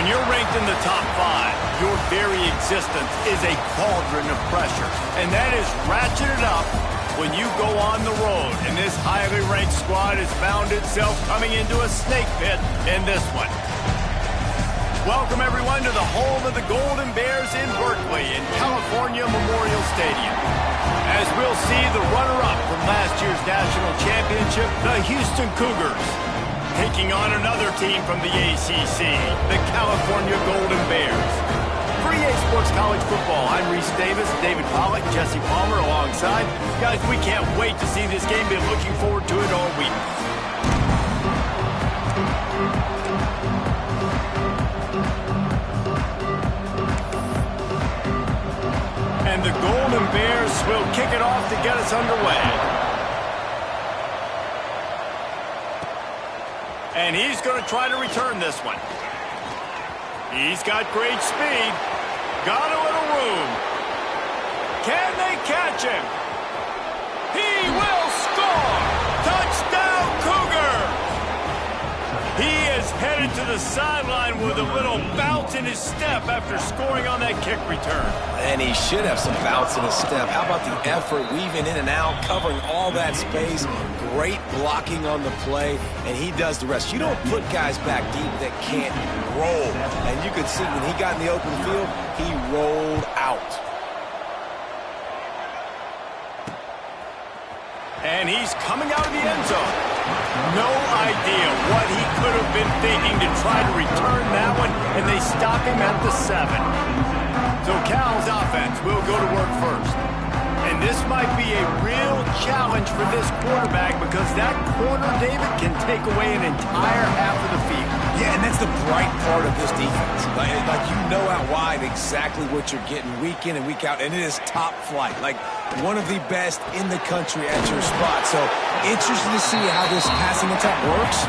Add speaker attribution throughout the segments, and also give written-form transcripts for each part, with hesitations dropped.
Speaker 1: When you're ranked in the top 5, your very existence is a cauldron of pressure. And that is ratcheted up when you go on the road. And this highly ranked squad has found itself coming into a snake pit in this one. Welcome, everyone, to the home of the Golden Bears in Berkeley in California Memorial Stadium. As we'll see the runner-up from last year's national championship, the Houston Cougars, taking on another team from the ACC, the California Golden Bears. For EA Sports College Football, I'm Reese Davis, David Pollack, Jesse Palmer alongside. Guys, we can't wait to see this game. Been looking forward to it all week. And the Golden Bears will kick it off to get us underway. And he's going to try to return this one. He's got great speed. Got a little room. Can they catch him? He will score! Touchdown, Cougar! He is headed to the sideline with a little bounce in his step after scoring on that kick return.
Speaker 2: And he should have some bounce in his step. How about the effort, weaving in and out, covering all that space, great blocking on the play, and he does the rest. You don't put guys back deep that can't roll. And you could see when he got in the open field, he rolled out.
Speaker 1: And he's coming out of the end zone. No idea what he could have been thinking to try to return that one, and they stop him at the 7. So Cal's offense will go to work first. And this might be a real challenge for this quarterback because that corner, David, can take away an entire half of the field.
Speaker 2: Yeah, and that's the bright part of this defense. Like you know out wide exactly what you're getting week in and week out, and it is top flight. Like one of the best in the country at your spot. So interested to see how this passing attack works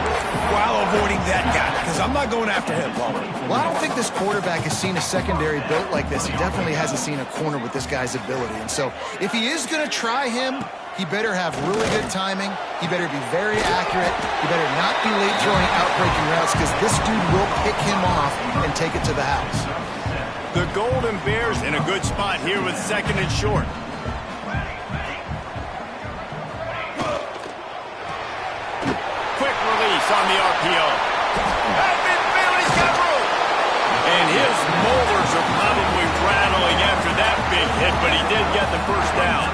Speaker 2: while avoiding that guy, because I'm not going after him, Palmer.
Speaker 3: Well, I don't think this quarterback has seen a secondary built like this. He definitely hasn't seen a corner with this guy's ability. And so if he is going to try him, he better have really good timing. He better be very accurate. He better not be late throwing out-breaking routes because this dude will pick him off and take it to the house.
Speaker 1: The Golden Bears in a good spot here with 2nd and short. Quick release on the RPO. At midfield, he's got room. And his molars are probably rattling after that big hit, but he did get the first down.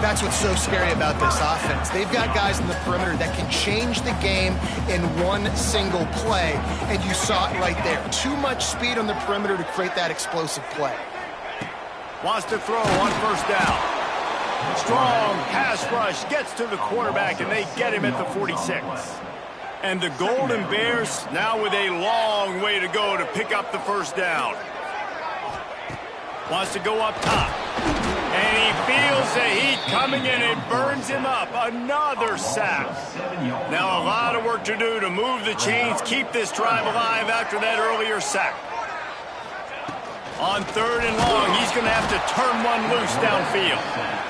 Speaker 3: That's what's so scary about this offense. They've got guys in the perimeter that can change the game in one single play, and you saw it right there. Too much speed on the perimeter to create that explosive play.
Speaker 1: Wants to throw on first down. Strong pass rush gets to the quarterback, and they get him at the 46. And the Golden Bears now with a long way to go to pick up the first down. Wants to go up top. And he feels the heat coming in. It burns him up. Another sack. Now a lot of work to do to move the chains, keep this drive alive after that earlier sack. On 3rd and long, he's going to have to turn one loose downfield.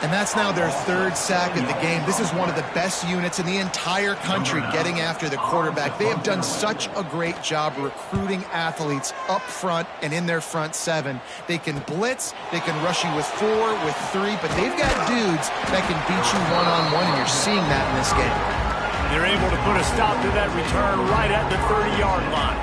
Speaker 3: And that's now their 3rd sack of the game. This is one of the best units in the entire country getting after the quarterback. They have done such a great job recruiting athletes up front and in their front 7. They can blitz, they can rush you with 4, with 3, but they've got dudes that can beat you one-on-one, and you're seeing that in this game.
Speaker 1: They're able to put a stop to that return right at the 30-yard line.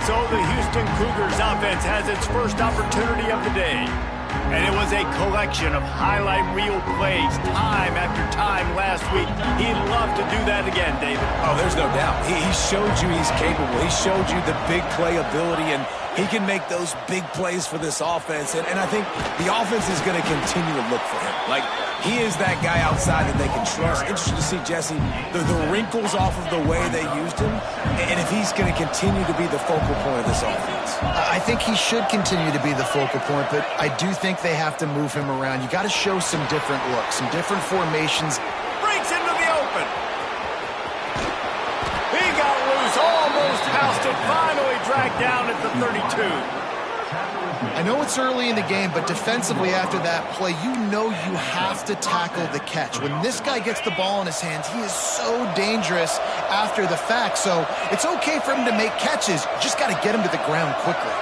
Speaker 1: So the Houston Cougars offense has its first opportunity of the day. And it was a collection of highlight reel plays time after time last week. He'd love to do that again, David.
Speaker 2: Oh, there's no doubt. He showed you he's capable. He showed you the big play ability, and he can make those big plays for this offense. And I think the offense is going to continue to look for him. Like, he is that guy outside that they can trust. Interesting to see, Jesse, the wrinkles off of the way they used him, and if he's going to continue to be the focal point of this offense.
Speaker 3: I think he should continue to be the focal point, but I do think they have to move him around. You got to show some different looks, some different formations.
Speaker 1: Breaks into the open. He got loose, almost housed it, finally dragged down at the 32.
Speaker 3: I know it's early in the game, but defensively after that play, you know you have to tackle the catch. When this guy gets the ball in his hands, he is so dangerous after the fact. So it's okay for him to make catches. You just got to get him to the ground quickly.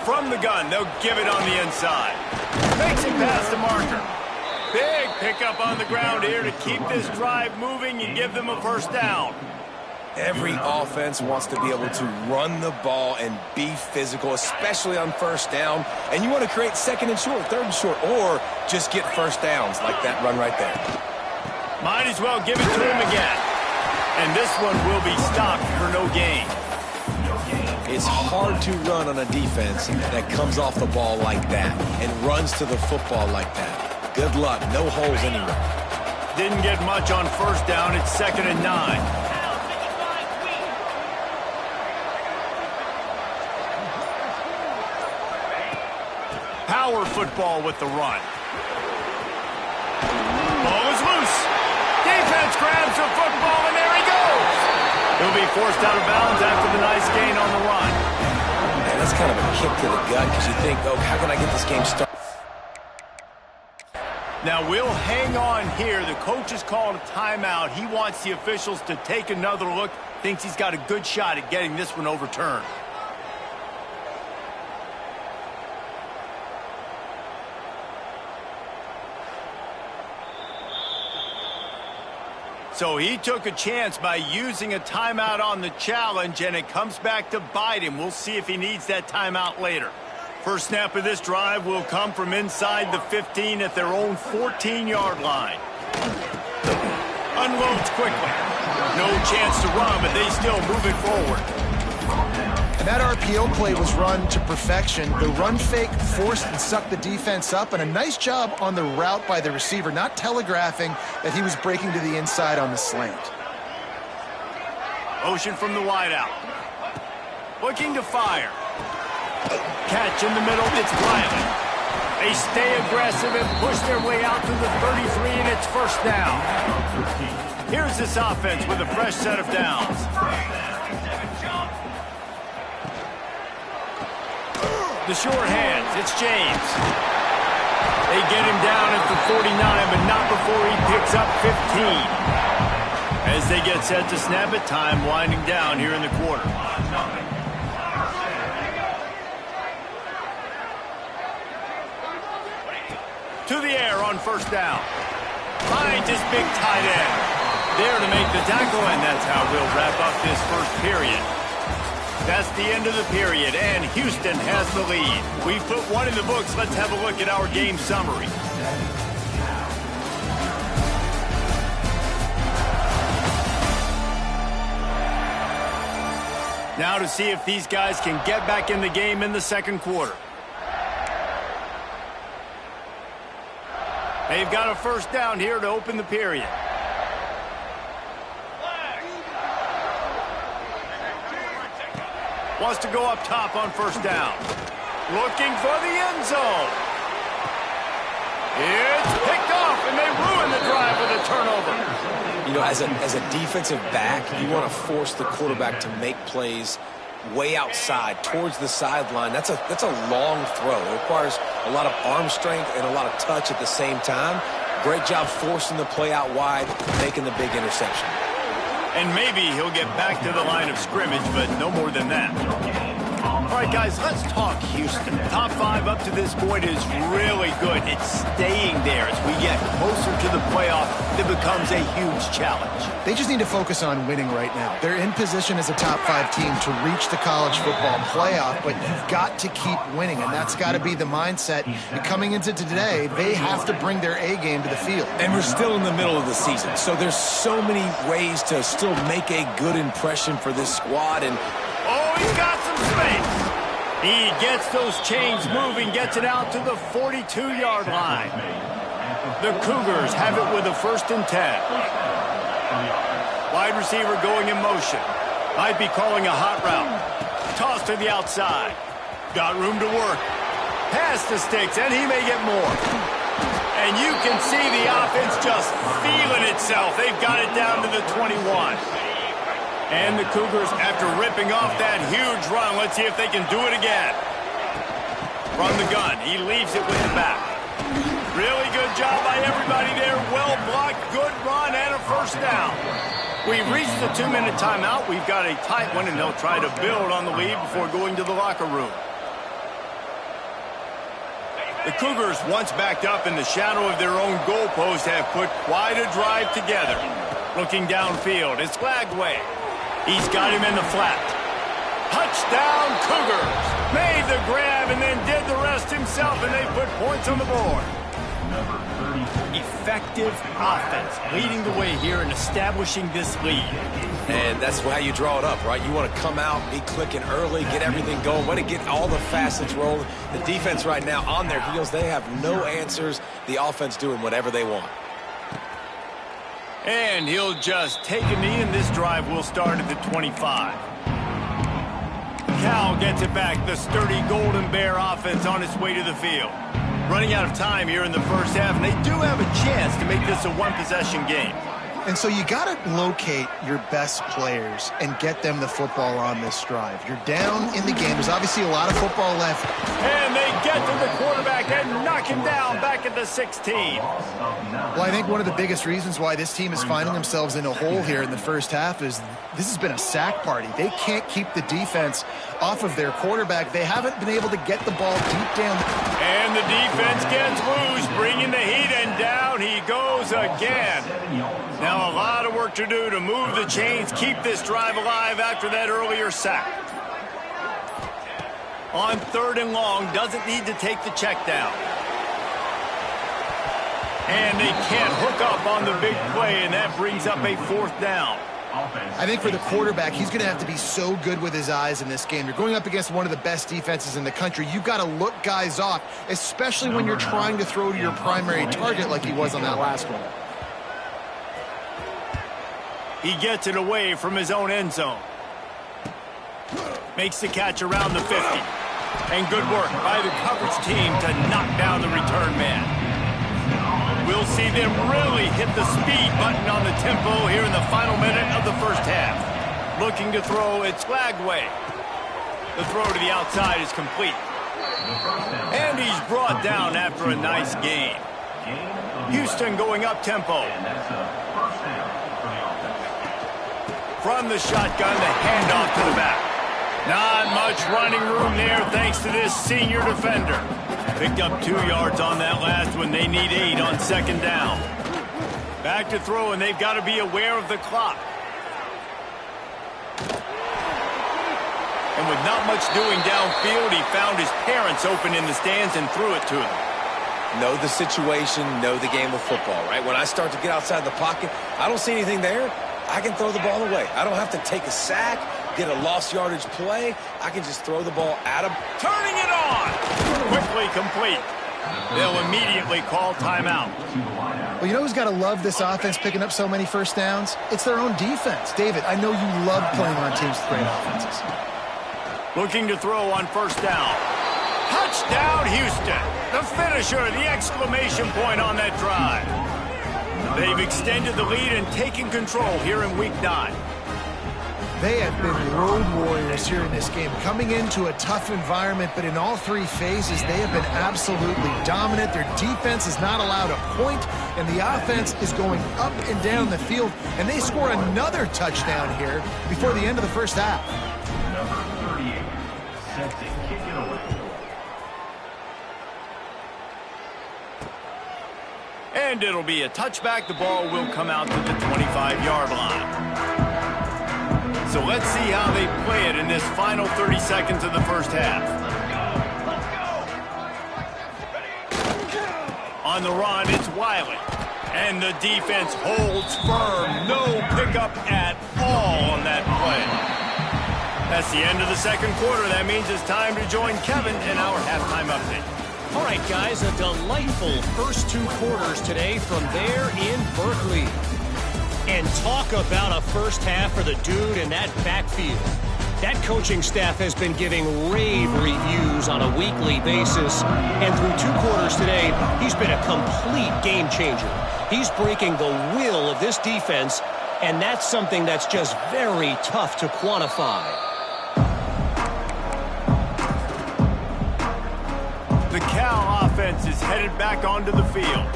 Speaker 1: From the gun, they'll give it on the inside. Makes it past the marker. Big pickup on the ground here to keep this drive moving and give them a first down.
Speaker 2: Every offense wants to be able to run the ball and be physical, especially on first down. And you want to create second and short, third and short, or just get first downs like that run right there.
Speaker 1: Might as well give it to him again. And this one will be stopped for no gain.
Speaker 2: It's hard to run on a defense that comes off the ball like that and runs to the football like that. Good luck. No holes anywhere.
Speaker 1: Didn't get much on first down. It's 2nd and 9. Power football with the run. Ball is loose. Defense grabs the football, and there he goes. He'll be forced out of bounds after the nice gain on the run.
Speaker 2: Man, that's kind of a kick to the gut because you think, oh, how can I get this game started?
Speaker 1: Now we'll hang on here. The coach has called a timeout. He wants the officials to take another look. Thinks he's got a good shot at getting this one overturned. So he took a chance by using a timeout on the challenge, and it comes back to bite him. We'll see if he needs that timeout later. First snap of this drive will come from inside the 15 at their own 14-yard line. Unloads quickly. No chance to run, but they still move it forward.
Speaker 3: And that RPO play was run to perfection. The run fake forced and sucked the defense up, and a nice job on the route by the receiver, not telegraphing that he was breaking to the inside on the slant.
Speaker 1: Motion from the wideout. Looking to fire. Catch in the middle, it's Riley. They stay aggressive and push their way out to the 33, and it's first down. Here's this offense with a fresh set of downs. The short hands, it's James. They get him down at the 49, but not before he picks up 15. As they get set to snap it, time winding down here in the quarter. To the air on first down. Finds his big tight end. There to make the tackle, and that's how we'll wrap up this first period. That's the end of the period, and Houston has the lead. We've put one in the books. Let's have a look at our game summary. Now to see if these guys can get back in the game in the second quarter. They've got a first down here to open the period. Wants to go up top on first down. Looking for the end zone. It's picked off, and they ruin the drive with a turnover.
Speaker 2: You know, as a defensive back, you want to force the quarterback to make plays way outside, towards the sideline. That's a long throw. It requires a lot of arm strength and a lot of touch at the same time. Great job forcing the play out wide, making the big interception.
Speaker 1: And maybe he'll get back to the line of scrimmage, but no more than that. All right, guys, let's talk Houston. Top 5 up to this point is really good. It's staying there. As we get closer to the playoff, it becomes a huge challenge.
Speaker 3: They just need to focus on winning right now. They're in position as a top 5 team to reach the college football playoff, but you've got to keep winning, and that's got to be the mindset. And coming into today, they have to bring their A game to the field.
Speaker 2: And we're still in the middle of the season, so there's so many ways to still make a good impression for this squad. And
Speaker 1: oh, he's got some space. He gets those chains moving, gets it out to the 42-yard line. The Cougars have it with a 1st and 10. Wide receiver going in motion. Might be calling a hot route. Toss to the outside. Got room to work. Pass the sticks, and he may get more. And you can see the offense just feeling itself. They've got it down to the 21. And the Cougars, after ripping off that huge run, let's see if they can do it again. From the gun, he leaves it with the back. Really good job by everybody there. Well blocked, good run, and a first down. We've reached the 2-minute timeout. We've got a tight one, and they'll try to build on the lead before going to the locker room. The Cougars, once backed up in the shadow of their own goalpost, have put quite a drive together. Looking downfield, it's Lagway. He's got him in the flat. Touchdown, Cougars. Made the grab and then did the rest himself, and they put points on the board. Effective offense leading the way here and establishing this lead.
Speaker 2: And that's how you draw it up, right? You want to come out, be clicking early, get everything going, want to get all the facets rolling. The defense right now on their heels, they have no answers. The offense doing whatever they want.
Speaker 1: And he'll just take a knee, and this drive will start at the 25. Cal gets it back. The sturdy Golden Bear offense on its way to the field. Running out of time here in the first half, and they do have a chance to make this a one-possession game.
Speaker 3: And so you got to locate your best players and get them the football on this drive. You're down in the game. There's obviously a lot of football left.
Speaker 1: And they get to the quarterback and knock him down back at the 16.
Speaker 3: Well, I think one of the biggest reasons why this team is finding themselves in a hole here in the first half is this has been a sack party. They can't keep the defense off of their quarterback. They haven't been able to get the ball deep down.
Speaker 1: And the defense gets loose, bringing the heat, and down he goes again. Now a lot of work to do to move the chains, keep this drive alive after that earlier sack. On 3rd and long, doesn't need to take the check down. And they can't hook up on the big play, and that brings up a 4th down.
Speaker 3: I think for the quarterback, he's going to have to be so good with his eyes in this game. You're going up against one of the best defenses in the country. You've got to look guys off, especially when you're trying to throw to your primary target like he was on that last one.
Speaker 1: He gets it away from his own end zone. Makes the catch around the 50. And good work by the coverage team to knock down the return man. We'll see them really hit the speed button on the tempo here in the final minute of the first half. Looking to throw, it's Lagway. The throw to the outside is complete. And he's brought down after a nice gain. Houston going up tempo. From the shotgun, the handoff to the back. Not much running room there thanks to this senior defender. Picked up 2 yards on that last one. They need 8 on 2nd down. Back to throw, and they've got to be aware of the clock. And with not much doing downfield, he found his parents open in the stands and threw it to them.
Speaker 2: Know the situation, know the game of football, right? When I start to get outside the pocket, I don't see anything there. I can throw the ball away. I don't have to take a sack, get a lost yardage play. I can just throw the ball at him.
Speaker 1: Turning it on! Quickly complete. They'll immediately call timeout.
Speaker 3: Well, you know who's got to love this offense picking up so many first downs? It's their own defense. David, I know you love playing on teams with great offenses.
Speaker 1: Looking to throw on 1st down. Touchdown, Houston. The finisher, the exclamation point on that drive. They've extended the lead and taken control here in Week 9.
Speaker 3: They have been road warriors here in this game, coming into a tough environment, but in all 3 phases, they have been absolutely dominant. Their defense is not allowed a point, and the offense is going up and down the field, and they score another touchdown here before the end of the first half.
Speaker 4: Number 38, set to kick it away.
Speaker 1: And it'll be a touchback. The ball will come out to the 25-yard line. So let's see how they play it in this final 30 seconds of the first half. On the run, it's Wiley. And the defense holds firm. No pickup at all on that play. That's the end of the 2nd quarter. That means it's time to join Kevin in our halftime update.
Speaker 5: All right, guys, a delightful first 2 quarters today from there in Berkeley. And talk about a first half for the dude in that backfield. That coaching staff has been giving rave reviews on a weekly basis. And through 2 quarters today, he's been a complete game changer. He's breaking the will of this defense, and that's something that's just very tough to quantify.
Speaker 1: The Cal offense is headed back onto the field.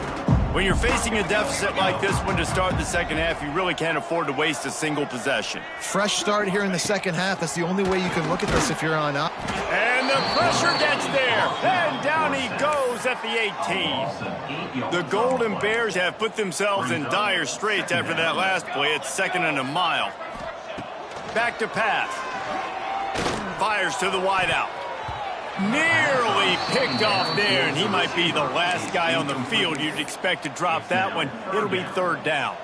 Speaker 1: When you're facing a deficit like this one to start the second half, you really can't afford to waste a single possession.
Speaker 3: Fresh start here in the second half. That's the only way you can look at this if you're on up.
Speaker 1: And the pressure gets there. And down he goes at the 18. The Golden Bears have put themselves in dire straits after that last play. It's 2nd and a mile. Back to pass. Fires to the wideout. Nearly picked off there, and he might be the last guy on the field you'd expect to drop that one. It'll be 3rd down.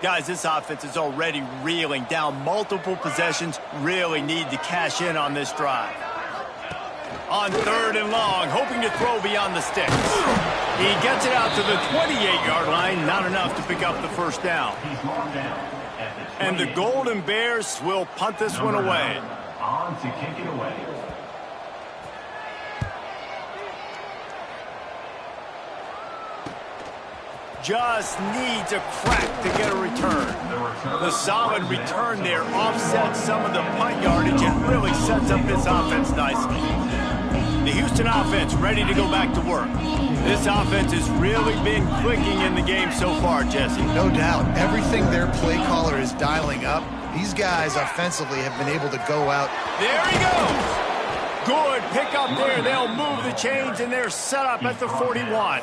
Speaker 1: Guys, this offense is already reeling down multiple possessions. Really need to cash in on this drive. On 3rd and long, hoping to throw beyond the sticks. He gets it out to the 28-yard line, not enough to pick up the 1st down. And the Golden Bears will punt this one away.
Speaker 4: On to kick it away.
Speaker 1: Just needs a crack to get a return. The solid return there offsets some of the punt yardage and really sets up this offense nicely. The Houston offense ready to go back to work. This offense has really been clicking in the game so far, Jesse.
Speaker 3: No doubt. Everything their play caller is dialing up, these guys offensively have been able to go out.
Speaker 1: There he goes. Good pick up there. They'll move the chains, and they're set up at the 41.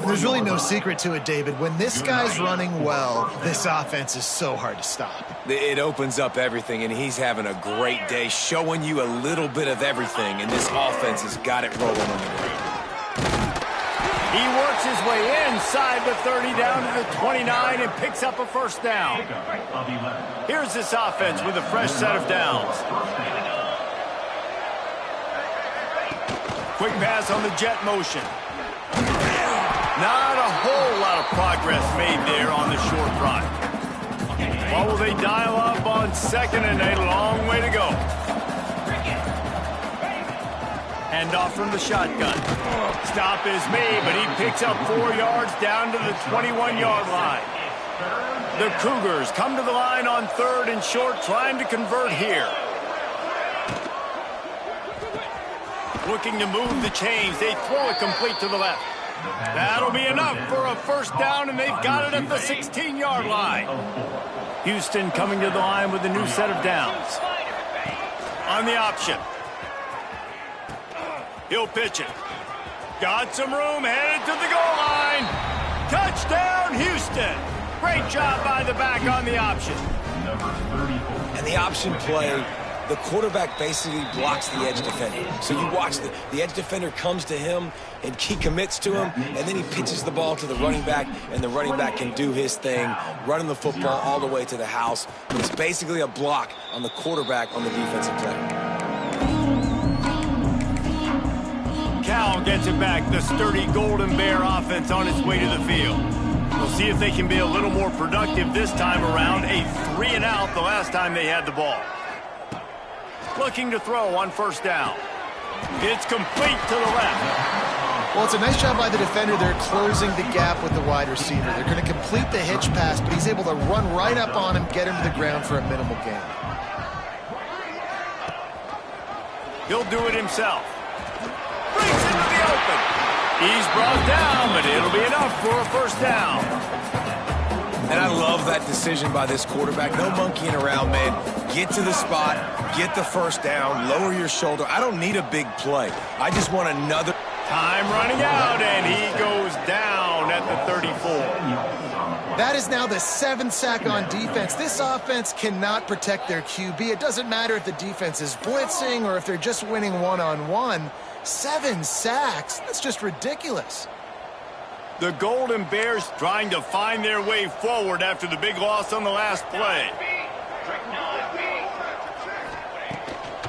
Speaker 3: There's really no secret to it, David. When this guy's running well, this offense is so hard to stop.
Speaker 2: It opens up everything, and he's having a great day, showing you a little bit of everything, and this offense has got it rolling on the ground.
Speaker 1: He works his way inside the 30 down to the 29 and picks up a 1st down. Here's this offense with a fresh set of downs. Quick pass on the jet motion. Not a whole lot of progress made there on the short run. What will they dial up on 2nd and a long way to go? Handoff from the shotgun. Stop is made, but he picks up 4 yards down to the 21-yard line. The Cougars come to the line on 3rd and short, trying to convert here. Looking to move the chains. They throw it complete to the left. That'll be enough for a 1st down, and they've got it at the 16-yard line. Houston coming to the line with a new set of downs. On the option. He'll pitch it. Got some room, headed to the goal line. Touchdown, Houston. Great job by the back on the option.
Speaker 2: And the option play, the quarterback basically blocks the edge defender. So you watch the edge defender comes to him, and he commits to him, and then he pitches the ball to the running back, and the running back can do his thing, running the football all the way to the house. But it's basically a block on the quarterback on the defensive play.
Speaker 1: Cal gets it back. The sturdy Golden Bear offense on its way to the field. We'll see if they can be a little more productive this time around. A 3-and-out the last time they had the ball. Looking to throw on 1st down. It's complete to the left.
Speaker 3: Well, it's a nice job by the defender. They're closing the gap with the wide receiver. They're going to complete the hitch pass, but he's able to run right up on him, get him to the ground for a minimal gain.
Speaker 1: He'll do it himself. Brings into the open. He's brought down, but it'll be enough for a 1st down.
Speaker 2: And I love that decision by this quarterback. No monkeying around, man. Get to the spot, get the 1st down, lower your shoulder. I don't need a big play. I just want another.
Speaker 1: Time running out, and he goes down at the 34.
Speaker 3: That is now the 7th sack on defense. This offense cannot protect their QB. It doesn't matter if the defense is blitzing or if they're just winning one-on-one. 7 sacks? That's just ridiculous.
Speaker 1: The Golden Bears trying to find their way forward after the big loss on the last play.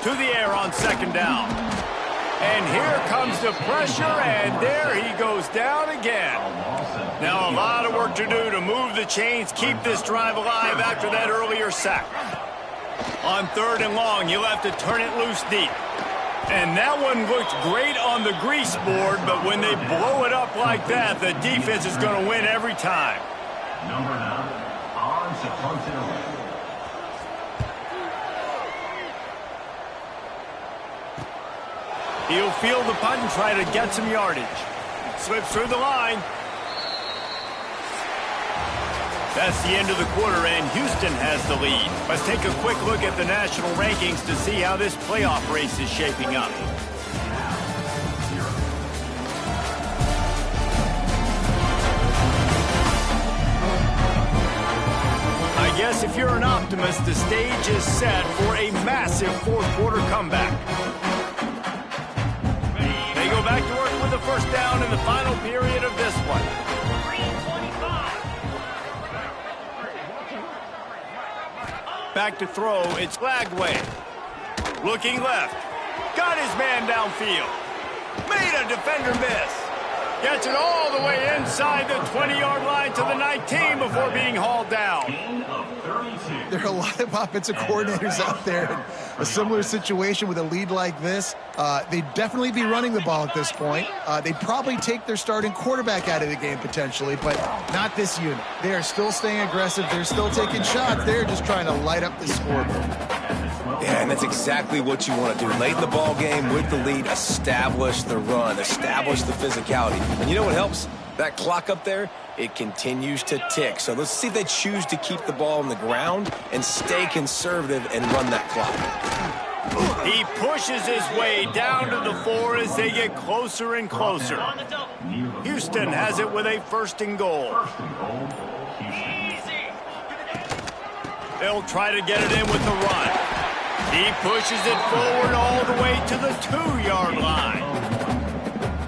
Speaker 1: To the air on 2nd down. And here comes the pressure, and there he goes down again. Now a lot of work to do to move the chains, keep this drive alive after that earlier sack. On 3rd and long, you'll have to turn it loose deep. And that one looked great on the grease board, but when they blow it up like that, the defense is going to win every time.
Speaker 4: Number 9, on to punt it away.
Speaker 1: He'll field the punt and try to get some yardage. Slips through the line. That's the end of the quarter, and Houston has the lead. Let's take a quick look at the national rankings to see how this playoff race is shaping up. I guess if you're an optimist, the stage is set for a massive fourth-quarter comeback. They go back to work with the first down in the final period of this one. Back to throw, it's Lagway. Looking left. Got his man downfield. Made a defender miss. Gets it all the way inside the 20-yard line to the 19 before being hauled down.
Speaker 3: There are a lot of offensive coordinators out there in a similar situation with a lead like this. They'd definitely be running the ball at this point. They'd probably take their starting quarterback out of the game potentially, but not this unit. They are still staying aggressive. They're still taking shots. They're just trying to light up the scoreboard.
Speaker 2: Yeah, and that's exactly what you want to do. Late in the ball game with the lead, establish the run, establish the physicality. And you know what helps? That clock up there, it continues to tick. So let's see if they choose to keep the ball on the ground and stay conservative and run that clock.
Speaker 1: He pushes his way down to the 4 as they get closer and closer. Houston has it with a 1st and goal. They'll try to get it in with the run. He pushes it forward all the way to the 2-yard line.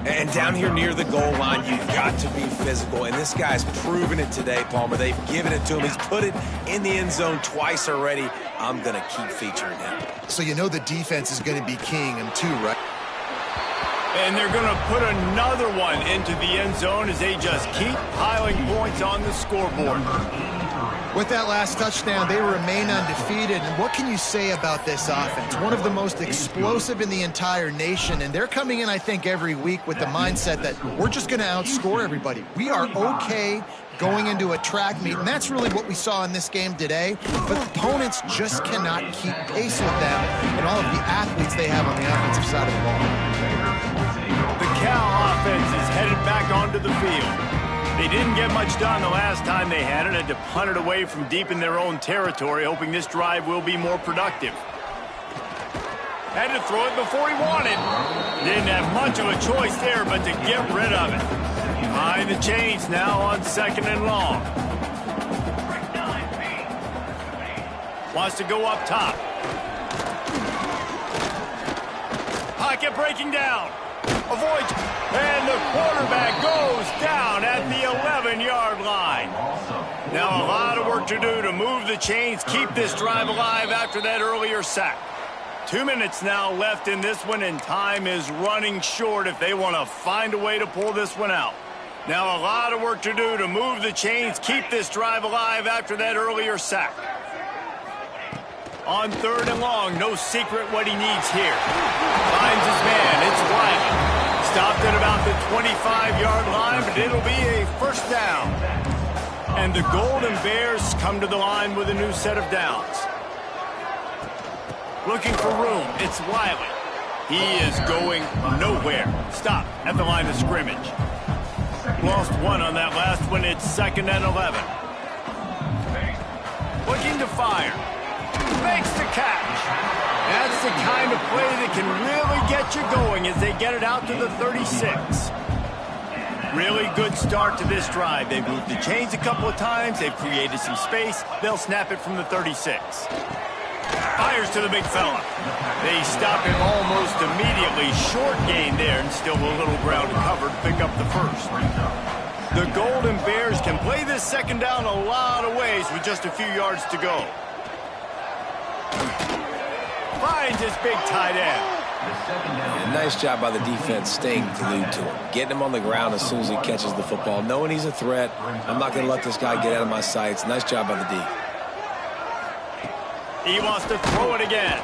Speaker 2: And down here near the goal line, you've got to be physical. And this guy's proven it today, Palmer. They've given it to him. He's put it in the end zone twice already. I'm going to keep featuring him.
Speaker 3: So you know the defense is going to be keying him too, right?
Speaker 1: And they're going to put another one into the end zone as they just keep piling points on the scoreboard.
Speaker 3: With that last touchdown, they remain undefeated. And what can you say about this offense? One of the most explosive in the entire nation. And they're coming in, I think, every week with the mindset that we're just going to outscore everybody. We are okay going into a track meet. And that's really what we saw in this game today. But opponents just cannot keep pace with them and all of the athletes they have on the offensive side of the ball.
Speaker 1: The Cal offense is headed back onto the field. They didn't get much done the last time they had to punt it away from deep in their own territory, hoping this drive will be more productive. Had to throw it before he wanted. Didn't have much of a choice there but to get rid of it. Behind the chains now on 2nd and long. Wants to go up top. Pocket breaking down. Avoids, and the quarterback goes down at the 11-yard line. Now a lot of work to do to move the chains, keep this drive alive after that earlier sack. 2 minutes now left in this one, and time is running short if they want to find a way to pull this one out. Now a lot of work to do to move the chains, keep this drive alive after that earlier sack. On 3rd and long, no secret what he needs here. Finds his man, it's Wiley. Stopped at about the 25-yard line, but it'll be a 1st down. And the Golden Bears come to the line with a new set of downs. Looking for room, it's Wiley. He is going nowhere. Stop at the line of scrimmage. Lost one on that last one, it's 2nd and 11. Looking to fire. Makes the catch. That's the kind of play that can really get you going as they get it out to the 36. Really good start to this drive. They've moved the chains a couple of times. They've created some space. They'll snap it from the 36. Fires to the big fella. They stop him almost immediately. Short gain there and still a little ground to cover to pick up the 1st. The Golden Bears can play this 2nd down a lot of ways with just a few yards to go. Finds his big tight end.
Speaker 2: Yeah, nice job by the defense staying glued to him. Getting him on the ground as soon as he catches the football. Knowing he's a threat, I'm not going to let this guy get out of my sights. Nice job by the D.
Speaker 1: He wants to throw it again.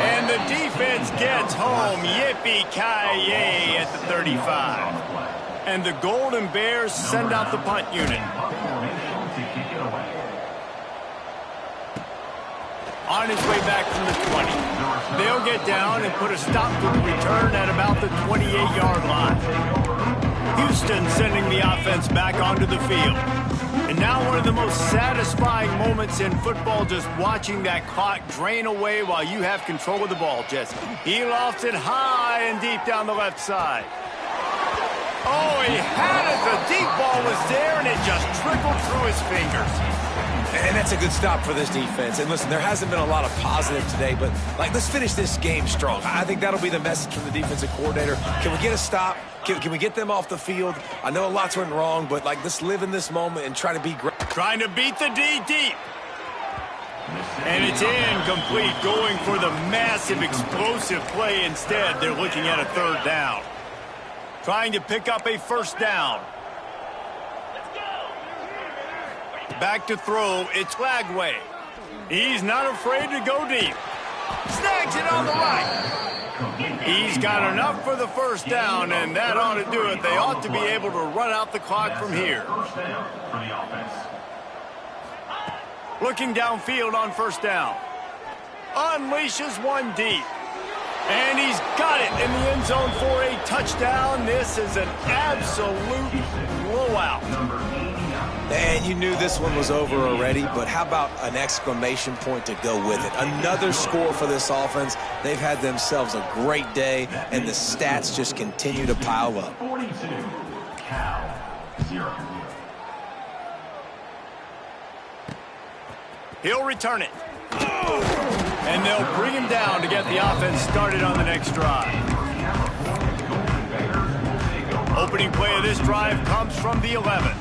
Speaker 1: And the defense gets home. Yippee-ki-yay at the 35. And the Golden Bears send out the punt unit. On his way back from the 20. They'll get down and put a stop to the return at about the 28-yard line. Houston sending the offense back onto the field. And now one of the most satisfying moments in football, just watching that clock drain away while you have control of the ball, Jesse. He lofts it high and deep down the left side. Oh, he had it. The deep ball was there, and it just trickled through his fingers.
Speaker 2: And that's a good stop for this defense. And listen, there hasn't been a lot of positive today, but let's finish this game strong. I think that'll be the message from the defensive coordinator. Can we get a stop? Can we get them off the field? I know a lot's went wrong, but let's live in this moment and try to be great.
Speaker 1: Trying to beat the D deep. And it's incomplete, going for the massive explosive play instead. They're looking at a third down. Trying to pick up a first down. Back to throw, it's Lagway. He's not afraid to go deep. Snags it on the right. He's got enough for the first down, and that ought to do it. They ought to be able to run out the clock from here. Looking downfield on first down. Unleashes one deep. And he's got it in the end zone for a touchdown. This is an absolute blowout.
Speaker 2: And you knew this one was over already, but how about an exclamation point to go with it? Another score for this offense. They've had themselves a great day, and the stats just continue to pile up.
Speaker 4: 42, Cal, 0.
Speaker 1: He'll return it. And they'll bring him down to get the offense started on the next drive. Opening play of this drive comes from the 11.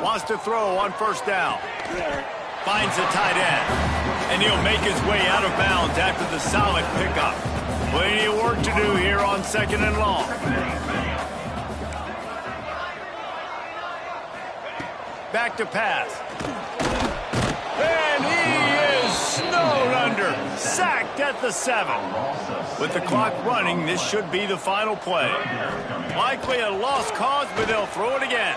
Speaker 1: Wants to throw on first down. Finds the tight end. And he'll make his way out of bounds after the solid pickup. Plenty of work to do here on second and long. Back to pass. And he is snowed under. Sacked at the 7. With the clock running, this should be the final play. Likely a lost cause, but they'll throw it again.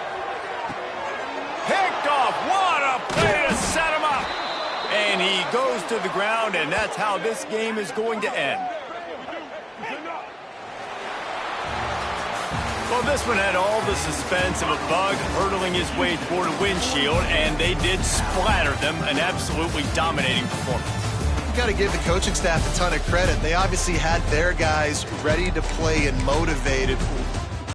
Speaker 1: Picked off. What a play to set him up. And he goes to the ground, and that's how this game is going to end. Well, this one had all the suspense of a bug hurtling his way toward a windshield, and they did splatter them. An absolutely dominating performance.
Speaker 3: You got to give the coaching staff a ton of credit. They obviously had their guys ready to play and motivated